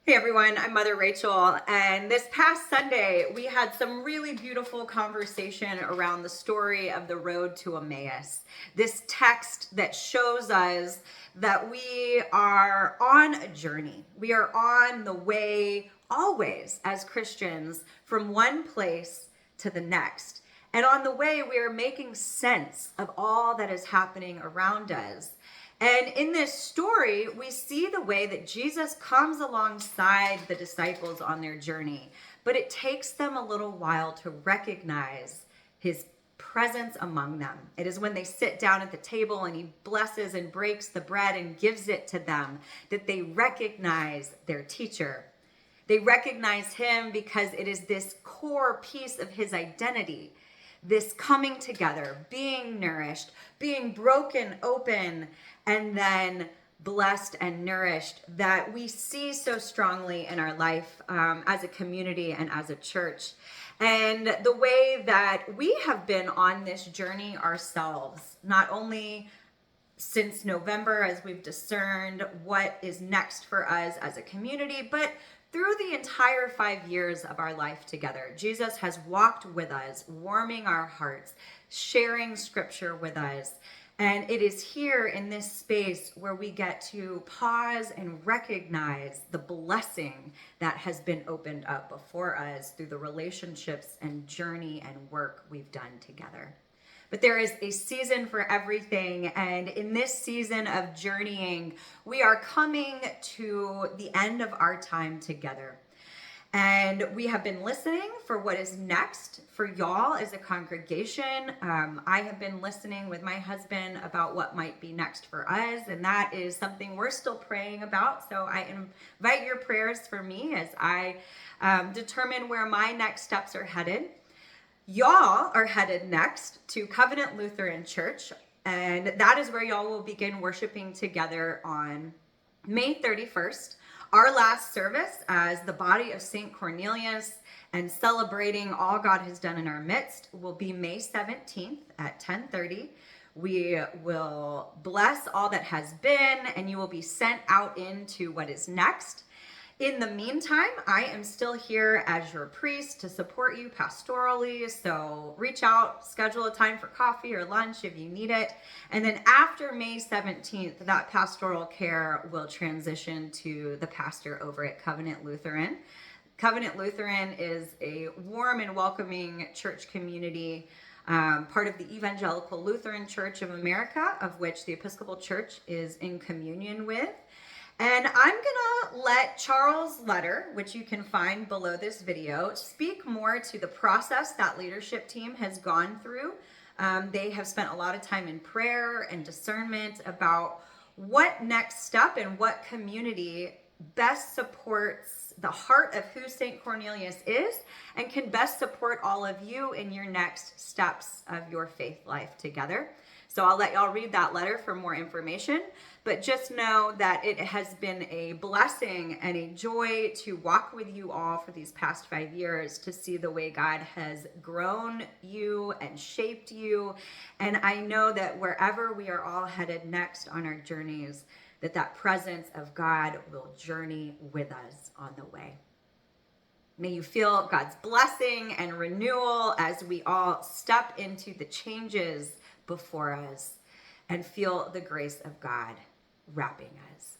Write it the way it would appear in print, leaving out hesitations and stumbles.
Hey everyone, I'm Mother Rachel, and this past Sunday we had some really beautiful conversation around the story of the road to Emmaus. This text that shows us that we are on a journey. We are on the way always as Christians from one place to the next. And on the way, we are making sense of all that is happening around us. And in this story, we see the way that Jesus comes alongside the disciples on their journey, but it takes them a little while to recognize his presence among them. It is when they sit down at the table and he blesses and breaks the bread and gives it to them that they recognize their teacher. They recognize him because it is this core piece of his identity, this coming together, being nourished, being broken open, and then blessed and nourished that we see so strongly in our life as a community and as a church. And the way that we have been on this journey ourselves, not only since November as we've discerned what is next for us as a community, but through the entire 5 years of our life together. Jesus has walked with us, warming our hearts, sharing scripture with us. And it is here in this space where we get to pause and recognize the blessing that has been opened up before us through the relationships and journey and work we've done together. But there is a season for everything. And in this season of journeying, we are coming to the end of our time together. And we have been listening for what is next for y'all as a congregation. I have been listening with my husband about what might be next for us. And that is something we're still praying about. So I invite your prayers for me as I determine where my next steps are headed. Y'all are headed next to Covenant Lutheran Church, and that is where y'all will begin worshiping together on May 31st. Our last service as the body of St. Cornelius and celebrating all God has done in our midst will be May 17th at 10:30. We will bless all that has been, and you will be sent out into what is next. In the meantime, I am still here as your priest to support you pastorally. So reach out, schedule a time for coffee or lunch if you need it. And then after May 17th, that pastoral care will transition to the pastor over at Covenant Lutheran. Covenant Lutheran is a warm and welcoming church community, part of the Evangelical Lutheran Church of America, of which the Episcopal Church is in communion with. And I'm gonna let Charles Letter, which you can find below this video, speak more to the process that leadership team has gone through. They have spent a lot of time in prayer and discernment about what next step and what community best supports the heart of who St. Cornelius is and can best support all of you in your next steps of your faith life together. So I'll let y'all read that letter for more information, but just know that it has been a blessing and a joy to walk with you all for these past 5 years, to see the way God has grown you and shaped you. And I know that wherever we are all headed next on our journeys, that presence of God will journey with us on the way. May you feel God's blessing and renewal as we all step into the changes before us and feel the grace of God wrapping us.